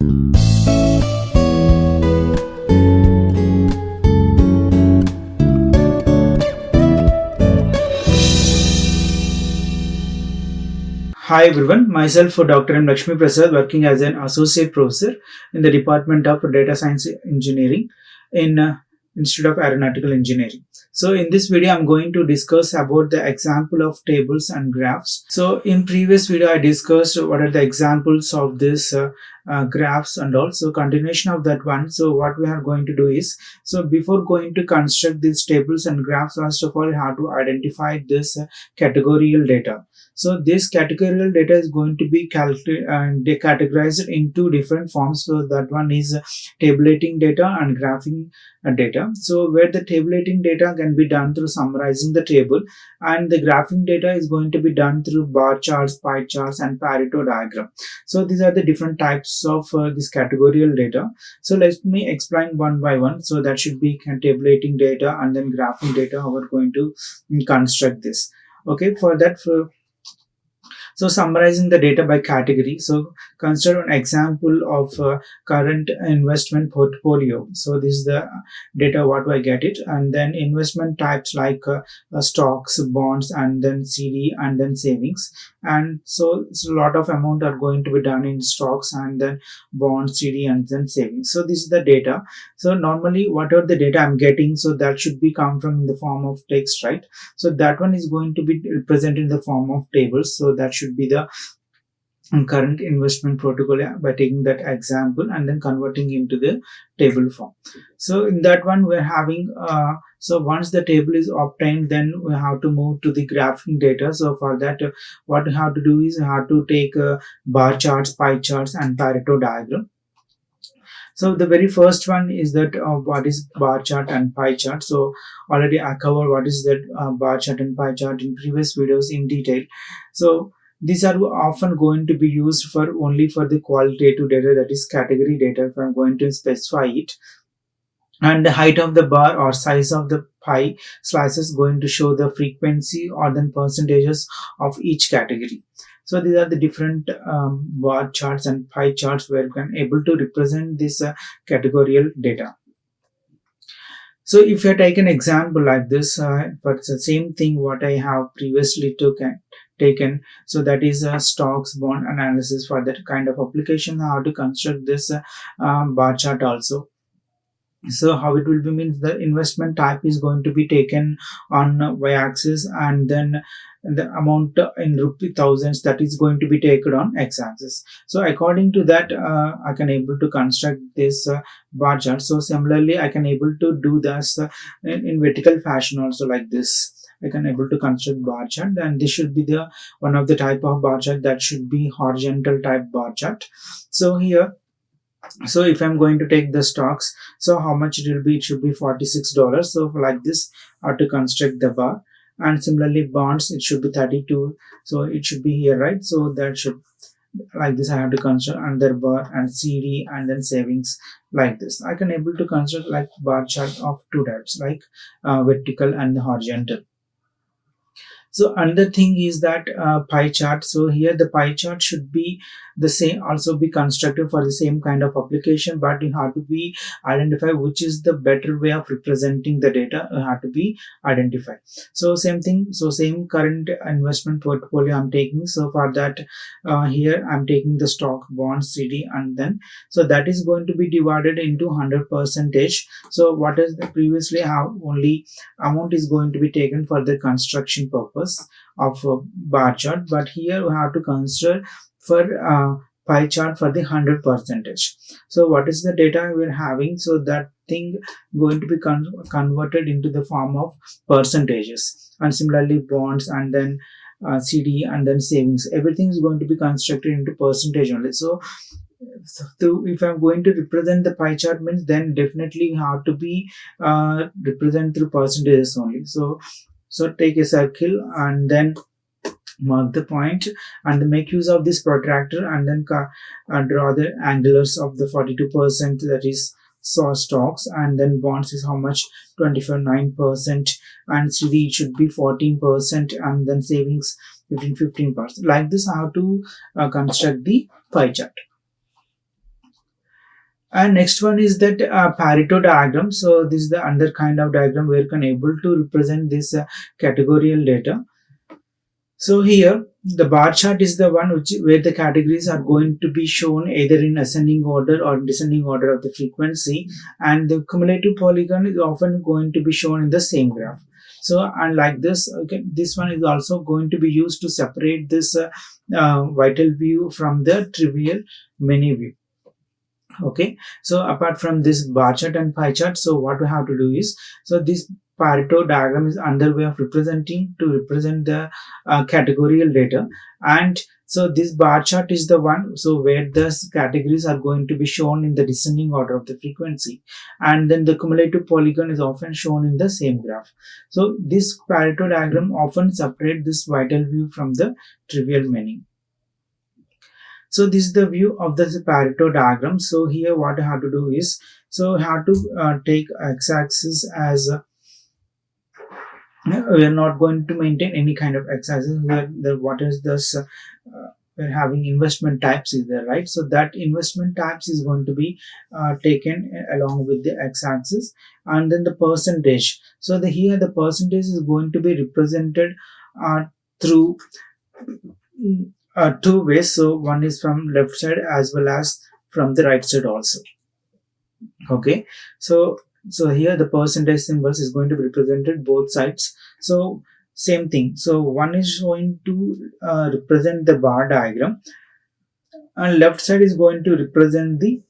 Hi everyone, myself Dr. M. Lakshmi Prasad, working as an associate professor in the Department of Data Science Engineering in Institute of Aeronautical Engineering. So in this video, I'm going to discuss about the example of tables and graphs. So in previous video, I discussed what are the examples of this graphs and also continuation of that one. So what we are going to do is, so before going to construct these tables and graphs, first of all, we have to identify this categorical data. So this categorical data is going to be categorized into different forms. So that one is tabulating data and graphing data. So where the tabulating data can be done through summarizing the table, and the graphing data is going to be done through bar charts, pie charts, and Pareto diagram. So these are the different types of this categorical data. So let me explain one by one. So that should be tabulating data and then graphing data. How we're going to construct this. Okay, for that. So summarizing the data by category. So consider an example of current investment portfolio. So this is the data what I get it, and then investment types like stocks, bonds, and then CD, and then savings. And so it's a lot of amount are going to be done in stocks and then bonds, CD, and then savings. So this is the data. So normally whatever the data I'm getting, so that should be come from in the form of text, right? So that one is going to be represented in the form of tables. So that should be the current investment portfolio by taking that example and then converting into the table form. So in that one we're having so once the table is obtained, then we have to move to the graphing data. So for that what we have to do is we have to take bar charts, pie charts, and Pareto diagram. So the very first one is that what is bar chart and pie chart. So already I covered what is that bar chart and pie chart in previous videos in detail. So these are often going to be used for only for the qualitative data, that is category data, if I'm going to specify it. And the height of the bar or size of the pie slice is going to show the frequency or then percentages of each category. So these are the different bar charts and pie charts where you can able to represent this categorical data. So if you take an example like this, but it's the same thing what I have previously taken. So that is a stocks bond analysis. For that kind of application, how to construct this bar chart also. So how it will be means the investment type is going to be taken on y-axis, and then the amount in rupee thousands that is going to be taken on x-axis. So according to that I can able to construct this bar chart. So similarly I can able to do this in vertical fashion also, like this. I can able to construct bar chart, and this should be the one of the type of bar chart that should be horizontal type bar chart. So here, so if I'm going to take the stocks, so how much it will be? It should be $46. So like this, how to construct the bar. And similarly bonds, it should be 32. So it should be here, right? So that should, like this, I have to construct another bar, and CD, and then savings, like this. I can able to construct like bar chart of two types, like vertical and horizontal. So another thing is that pie chart. So here the pie chart should be the same, also be constructed for the same kind of application, but you have to be identify which is the better way of representing the data. You have to be identified. So same thing. So same current investment portfolio I'm taking. So for that here I'm taking the stock, bond, CD, and then so that is going to be divided into 100%. So what is the previously how only amount is going to be taken for the construction purpose of a bar chart, but here we have to consider for pie chart for the 100%. So what is the data we're having? So that thing going to be converted into the form of percentages, and similarly bonds, and then CD, and then savings, everything is going to be constructed into percentage only. So if I'm going to represent the pie chart, means then definitely have to be represent through percentages only. So take a circle and then mark the point, and make use of this protractor, and then draw the angulars of the 42%, that is stocks, and then bonds is how much, 25.9%, and CD should be 14%, and then savings 15%. Like this, how to construct the pie chart. And next one is that Pareto diagram. So this is the another kind of diagram where you can able to represent this categorical data. So here the bar chart is the one where the categories are going to be shown either in ascending order or descending order of the frequency, and the cumulative polygon is often going to be shown in the same graph. So unlike this, okay, this one is also going to be used to separate this vital view from the trivial many view. Okay, so apart from this bar chart and pie chart, so what we have to do is, so this Pareto diagram is another way of representing to represent the categorical data. And so this bar chart is the one so where the categories are going to be shown in the descending order of the frequency, and then the cumulative polygon is often shown in the same graph. So this Pareto diagram often separate this vital view from the trivial many. So this is the view of the Pareto diagram. So here what I have to do is, so I have to take x-axis as we are not going to maintain any kind of x-axis. What is this? We're having investment types is there, right? So that investment types is going to be taken along with the x-axis, and then the percentage. So here the percentage is going to be represented through two ways. So one is from left side as well as from the right side also. Okay, so here the percentage symbols is going to be represented both sides. So same thing, so one is going to represent the bar diagram, and left side is going to represent the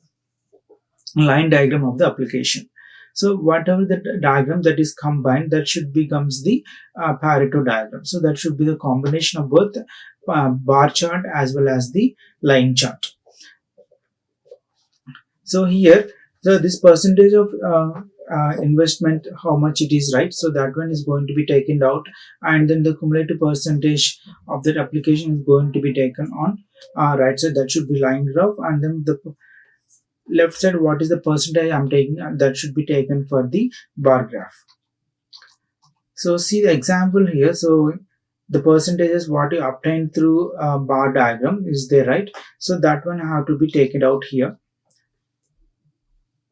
line diagram of the application. So whatever the diagram that is combined, that should becomes the Pareto diagram. So that should be the combination of both bar chart as well as the line chart. So here, so this percentage of investment, how much it is, right? So that one is going to be taken out, and then the cumulative percentage of that application is going to be taken on right side. That should be line graph, and then the left side, what is the percentage I'm taking, that should be taken for the bar graph. So see the example here. So the percentages what you obtained through bar diagram is there, right? So that one have to be taken out here,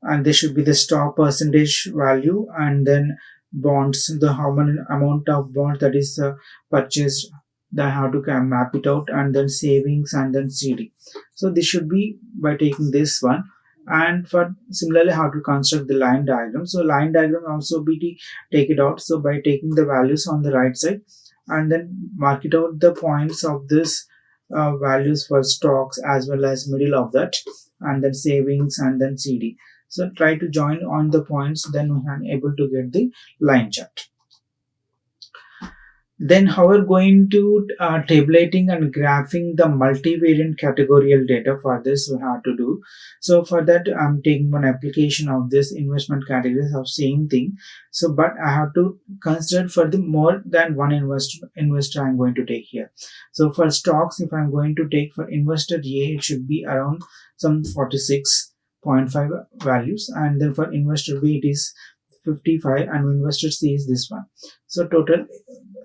and there should be the stock percentage value, and then bonds, the how many amount of bonds that is purchased, that have to map it out, and then savings, and then CD. So this should be by taking this one. And for similarly how to construct the line diagram. So line diagram also be take it out. So by taking the values on the right side, and then mark it out the points of this values for stocks as well as middle of that, and then savings, and then CD. So try to join on the points, then we are able to get the line chart. Then how we're going to tabulating and graphing the multivariate categorical data. For this we have to do. So for that I'm taking one application of this investment categories of same thing. So but I have to consider for the more than one investor I'm going to take here. So for stocks, if I'm going to take for investor A, it should be around some 46.5 values, and then for investor B it is 55, and investor C is this one. So total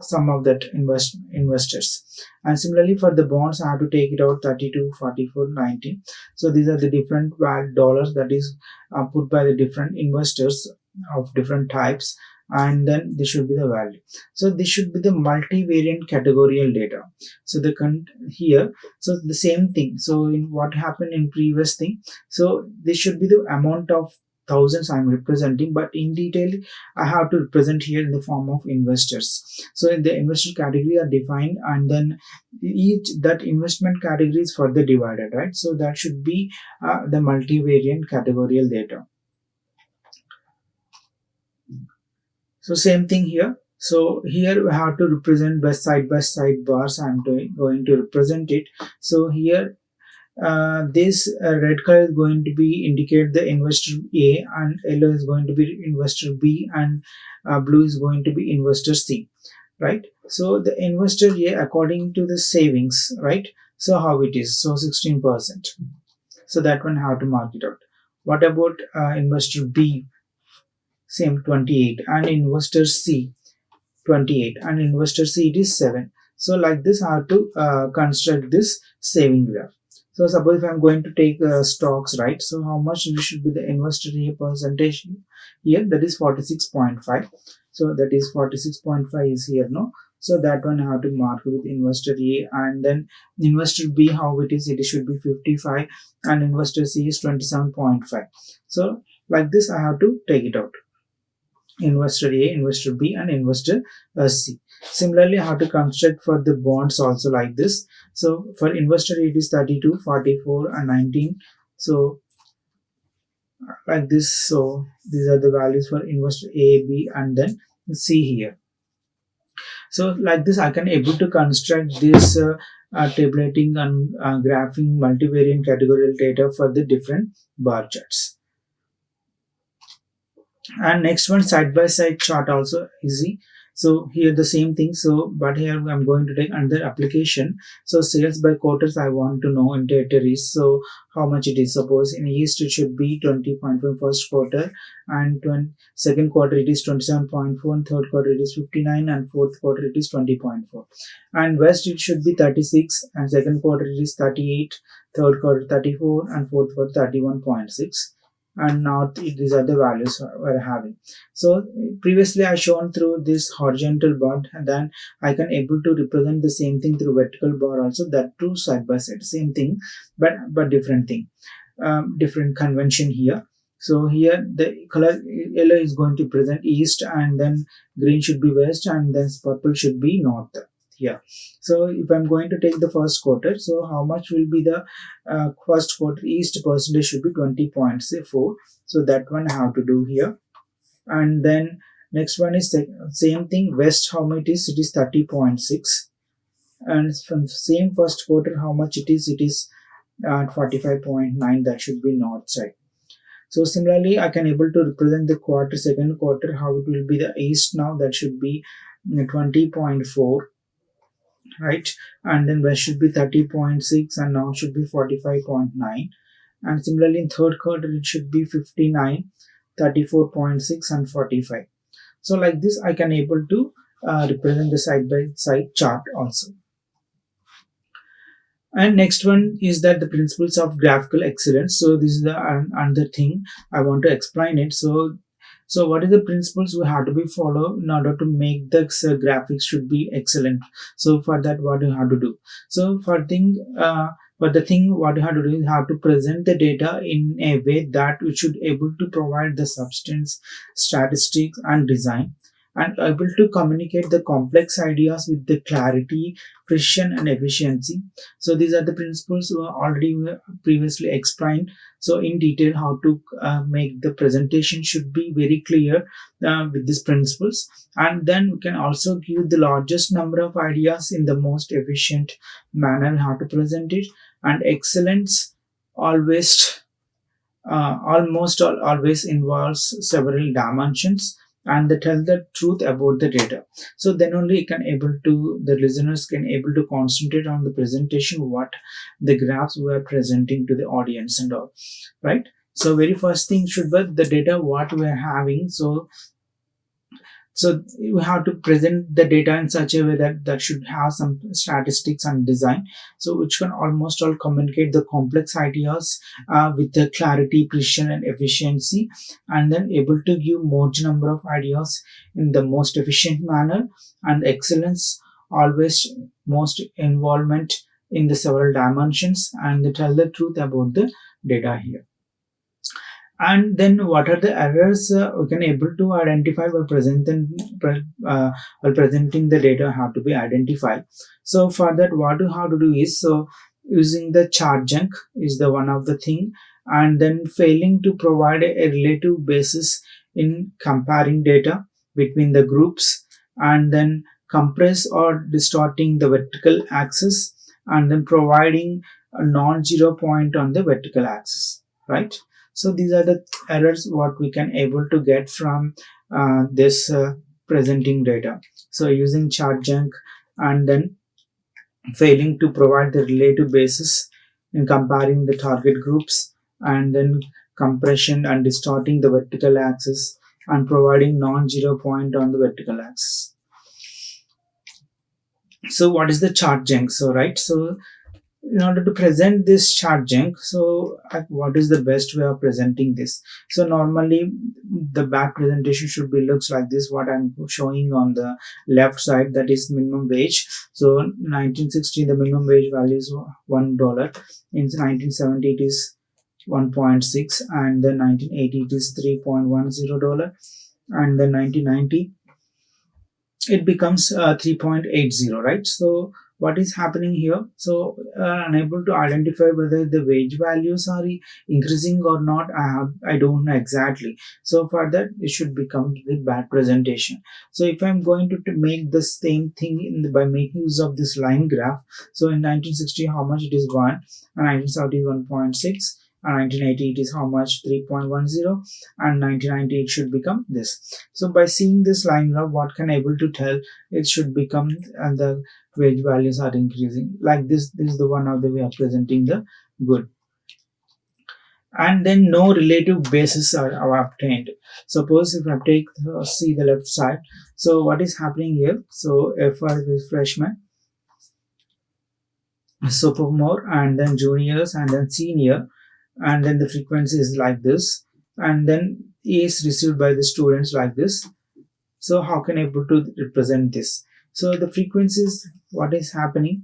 sum of that investors. And similarly for the bonds, I have to take it out 32, 44, 19. So these are the different dollars that is put by the different investors of different types, and then this should be the value. So this should be the multivariate categorical data. So the here, so the same thing. So in what happened in previous thing, so this should be the amount of thousands I'm representing, but in detail I have to represent here in the form of investors. So in the investor category are defined, and then each that investment category is further divided, right? So that should be the multivariate categorical data. So same thing here. So here we have to represent by side bars. I'm going to represent it. So here this red color is going to be indicate the investor A, and yellow is going to be investor B, and blue is going to be investor C, right? So the investor A according to the savings, right? So how it is, so 16%. So that one have to mark it out. What about investor B? Same 28, and investor C 28, and investor C it is 7. So like this, how to construct this saving graph. So suppose if I'm going to take stocks, right? So how much should be the investor A percentage here? That is 46.5. So that is 46.5 is here, no? So that one I have to mark with investor A, and then investor B, how it is? It should be 55, and investor C is 27.5. So like this, I have to take it out. Investor A, investor B, and investor C. Similarly, I have to construct for the bonds also like this. So for investor A, it is 32, 44, and 19. So like this. So these are the values for investor A, B, and then C here. So like this, I can able to construct this tabulating and graphing multivariate categorical data for the different bar charts. And next one, side by side chart, also easy. So here the same thing. So but here I'm going to take another application. So sales by quarters, I want to know in territories. So how much it is? Suppose in east it should be 20.5 first quarter, and second quarter it is 27.4, and third quarter it is 59, and fourth quarter it is 20.4. And west it should be 36, and second quarter it is 38, third quarter 34, and fourth quarter 31.6. And north, these are the values we're having. So previously I shown through this horizontal bar, and then I can able to represent the same thing through vertical bar also, that two side by side, same thing, but different thing, different convention here. So here the color yellow is going to present east, and then green should be west, and then purple should be north here. So if I'm going to take the first quarter, so how much will be the first quarter east percentage should be 20.4. So that one I have to do here. And then next one is the same thing, west how much it is 30.6. And from same first quarter how much it is 45.9. That should be north side. So similarly I can able to represent the quarter, second quarter, how it will be the east now, that should be 20.4, right? And then west should be 30.6, and now should be 45.9. And similarly in third quarter it should be 59, 34.6, and 45. So like this I can able to represent the side by side chart also. And next one is that the principles of graphical excellence. So this is the another thing I want to explain it. So what is the principles we have to be follow in order to make the graphics should be excellent? So for that, what you have to do? So for the thing what you have to do is you have to present the data in a way that we should able to provide the substance, statistics, and design, and able to communicate the complex ideas with the clarity, precision, and efficiency. So these are the principles we already previously explained. So in detail how to make the presentation should be very clear with these principles, and then we can also give the largest number of ideas in the most efficient manner how to present it. And excellence always always involves several dimensions, and they tell the truth about the data. So then only the listeners can able to concentrate on the presentation, what the graphs we are presenting to the audience and all, right? So very first thing should be the data what we are having. So you have to present the data in such a way that should have some statistics and design, so which can almost all communicate the complex ideas with the clarity, precision, and efficiency, and then able to give more number of ideas in the most efficient manner. And excellence always most involvement in the several dimensions, and they tell the truth about the data here. And then what are the errors we can able to identify while presenting the data have to be identified. So for that, what you have to do is, so using the chart junk is the one of the thing, and then failing to provide a relative basis in comparing data between the groups, and then compress or distorting the vertical axis, and then providing a non-zero point on the vertical axis, right? So these are the errors what we can able to get from this presenting data. So using chart junk, and then failing to provide the relative basis in comparing the target groups, and then compression and distorting the vertical axis, and providing non-zero point on the vertical axis. So what is the chart junk? So right, so in order to present this chart junk, so what is the best way of presenting this? So normally the back presentation should be looks like this, what I'm showing on the left side, that is minimum wage. So 1960 the minimum wage value is $1, in 1970 it is 1.6, and then 1980 it is $3.10, and then 1990 it becomes 3.80, right? So what is happening here? So unable to identify whether the wage values are increasing or not. I don't know exactly. So for that it should become the bad presentation. So if I'm going to make the same thing by making use of this line graph, so in 1960 how much it is 1, and 1970 1.6, and 1980 it is how much 3.10, and 1990 it should become this. So by seeing this line graph, what can I able to tell? It should become, and the wage values are increasing like this. This is the one of the way of presenting the good. And then no relative basis are obtained. Suppose if I take see the left side, so what is happening here? So FR is freshman, sophomore, and then juniors, and then senior, and then the frequency is like this, and then A is received by the students like this. So how can I able to represent this? So the frequencies, what is happening?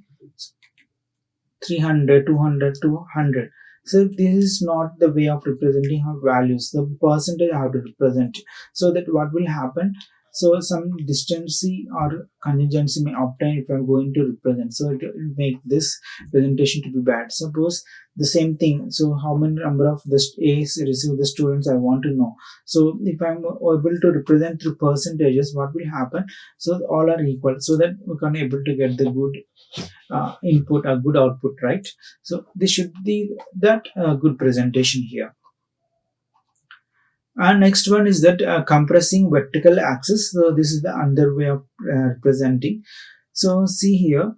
300, 200, 200. So this is not the way of representing our values. The percentage I have to represent. So that what will happen? So some distancy or contingency may obtain if I'm going to represent. So it will make this presentation to be bad. Suppose the same thing. So how many number of the A's receive the students I want to know. So if I'm able to represent through percentages, what will happen? So all are equal, so that we can able to get the good input, a good output, right? So this should be that good presentation here. And next one is that compressing vertical axis. So this is the other way of representing. So see here.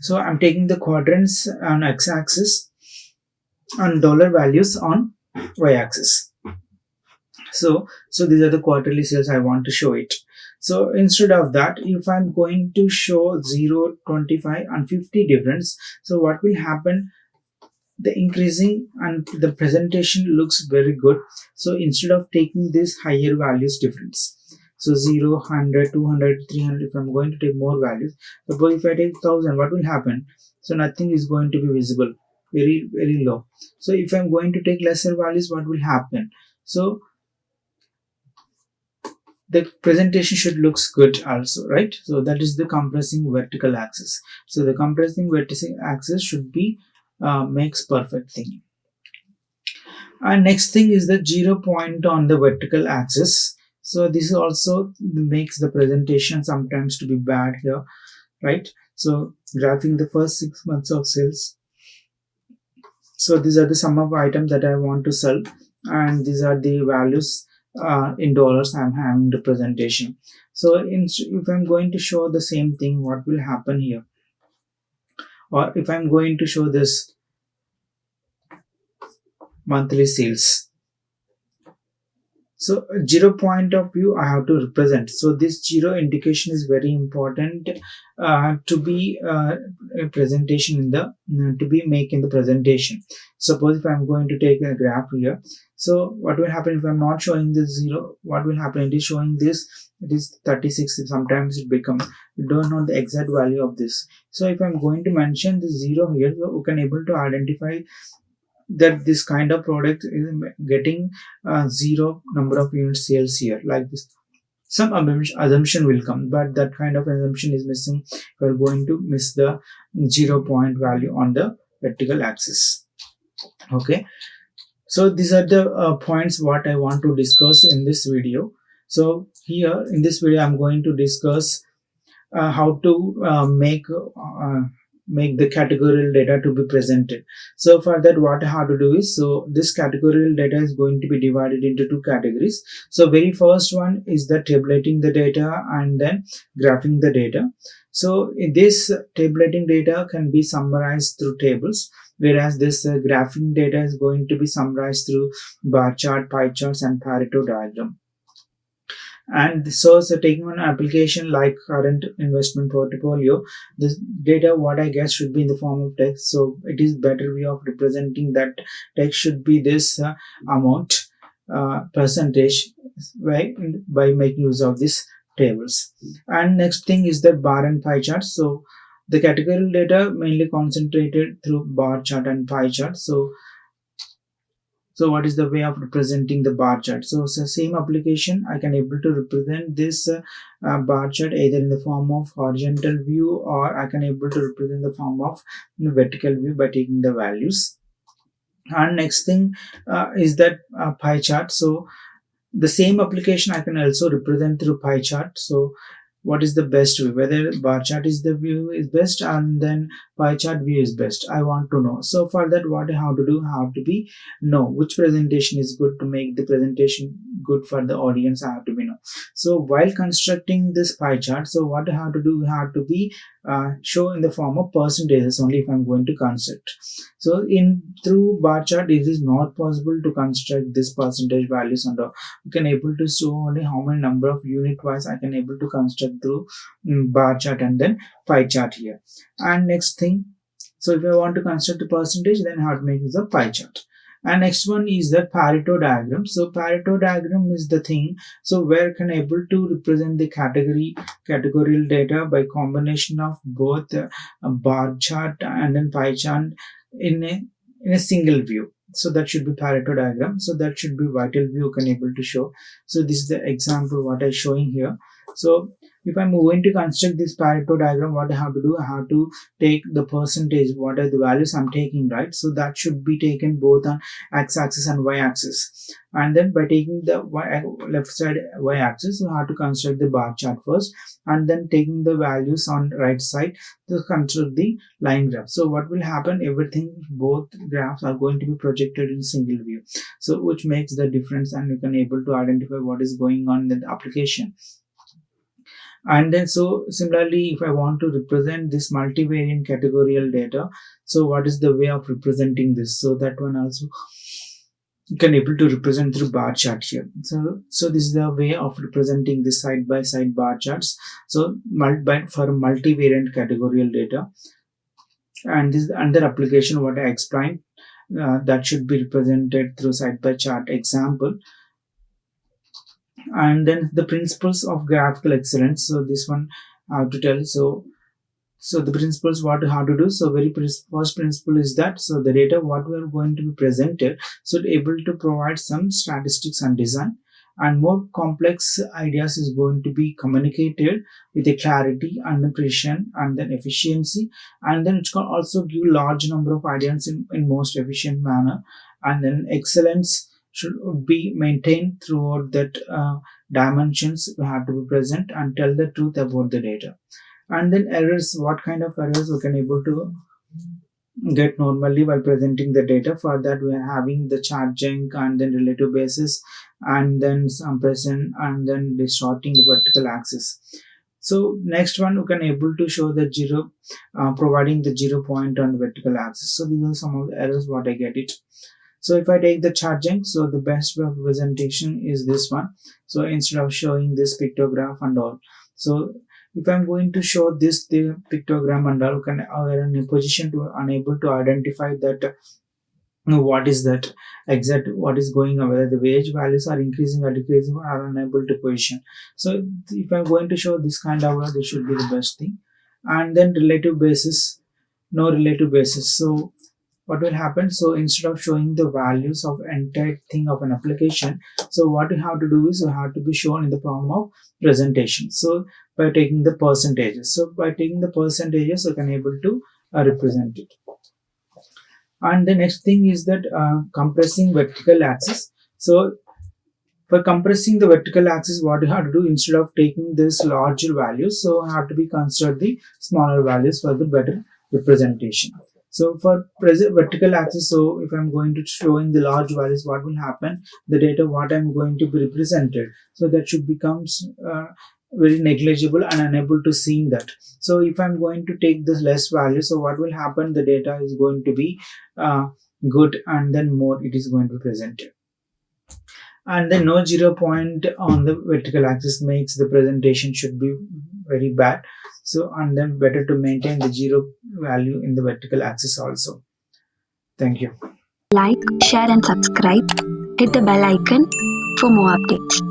So I'm taking the quadrants on x-axis and dollar values on y-axis. So these are the quarterly sales I want to show it. So instead of that, if I'm going to show 0, 25 and 50 difference, so what will happen? The increasing and the presentation looks very good. So instead of taking this higher values difference, so 0, 100, 200, 300, if I'm going to take more values, suppose if I take 1000, what will happen? So nothing is going to be visible, very very low. So if I'm going to take lesser values, what will happen? So the presentation should looks good also, right? So that is the compressing vertical axis. So the compressing vertical axis should be makes perfect thing. And next thing is the 0 point on the vertical axis. So this also makes the presentation sometimes to be bad here, right? So graphing the first 6 months of sales. So these are the sum of items that I want to sell, and these are the values in dollars I'm having the presentation. So if I'm going to show the same thing, what will happen here? Or if I'm going to show this monthly sales, so 0 point of view I have to represent. So this 0 indication is very important to be a presentation in the to be make in the presentation. Suppose if I'm going to take a graph here, so what will happen if I'm not showing this 0? What will happen? It is showing this, it is 36. Sometimes it becomes, you don't know the exact value of this. So if I'm going to mention the 0 here, so we can able to identify that this kind of product is getting 0 number of unit sales here, like this. Some assumption will come, but that kind of assumption is missing. We're going to miss the 0 point value on the vertical axis. Okay, so these are the points what I want to discuss in this video. So here in this video I'm going to discuss how to make the categorical data to be presented. So for that, what I have to do is, so this categorical data is going to be divided into 2 categories. So very first one is the tabulating the data and then graphing the data. So this tabulating data can be summarized through tables, whereas this graphing data is going to be summarized through bar chart, pie charts and Pareto diagram. And so taking an application like current investment portfolio, this data what I guess should be in the form of text. So it is better way of representing that text should be this amount percentage by making use of these tables. And next thing is the bar and pie chart. So the categorical data mainly concentrated through bar chart and pie chart. So what is the way of representing the bar chart? So it's the same application. I can able to represent this bar chart either in the form of horizontal view, or I can able to represent the form of vertical view by taking the values. And next thing is that pie chart. So the same application I can also represent through pie chart. So what is the best view, whether bar chart is the view is best and then pie chart view is best, I want to know. So for that, what I have to do, have to be know which presentation is good to make the presentation good for the audience. I have to be know. So while constructing this pie chart, so what I have to do, have to be show in the form of percentages only if I'm going to construct. So in through bar chart it is not possible to construct this percentage values, and you can able to show only how many number of unit wise I can able to construct through bar chart and then pie chart here. And next thing, so if I want to construct the percentage, then how to make use of pie chart. And next one is the Pareto diagram. So Pareto diagram is the thing, so where can able to represent the categorical data by combination of both bar chart and then pie chart in a single view. So that should be Pareto diagram. So that should be vital view can able to show. So this is the example what I'm showing here. So if I'm going to construct this Pareto diagram, what I have to do, I have to take the percentage, what are the values I'm taking, right? So that should be taken both on x-axis and y-axis. And then by taking the left side y-axis, you have to construct the bar chart first, and then taking the values on right side to construct the line graph. So what will happen, everything, both graphs are going to be projected in single view, so which makes the difference, and you can able to identify what is going on in the application. And then so similarly, if I want to represent this multivariate categorical data, so what is the way of representing this? So that one also you can able to represent through bar chart here. So this is the way of representing this side by side bar charts. So for multivariate categorical data, and this is another application what I explained that should be represented through side by chart example. And then the principles of graphical excellence. So this one I have to tell. So the principles what how to do. So very first principle is that, so the data what we are going to be presented should able to provide some statistics and design, and more complex ideas is going to be communicated with a clarity and the precision and then efficiency, and then it can also give large number of ideas in most efficient manner, and then excellence should be maintained throughout that dimensions we have to be present and tell the truth about the data. And then errors, what kind of errors we can able to get normally while presenting the data. For that we are having the charging and then relative basis and then compression and then distorting the vertical axis. So next one, we can able to show the zero, providing the 0 point on the vertical axis. So these are some of the errors what I get it. So if I take the charging, so the best way of presentation is this one. So instead of showing this pictograph and all, so if I'm going to show this the pictogram and all, can are in a position to unable to identify that what is that exact what is going on, whether the wage values are increasing or decreasing, or are unable to position. So if I'm going to show this kind of, this should be the best thing. And then relative basis, no relative basis. So what will happen, so instead of showing the values of entire thing of an application, so what you have to do is you have to be shown in the form of presentation. So by taking the percentages, so by taking the percentages you can able to represent it. And the next thing is that compressing vertical axis. So for compressing the vertical axis, what you have to do, instead of taking this larger values, so I have to be consider the smaller values for the better representation. So for vertical axis, so if I'm going to showing the large values, what will happen, the data what I'm going to be represented, so that should becomes very negligible and unable to see that. So if I'm going to take this less value, so what will happen, the data is going to be good, and then more it is going to be presented. and then no 0 point on the vertical axis makes the presentation should be very bad. So and then better to maintain the 0 value in the vertical axis also. Thank you. Like, share and subscribe. Hit the bell icon for more updates.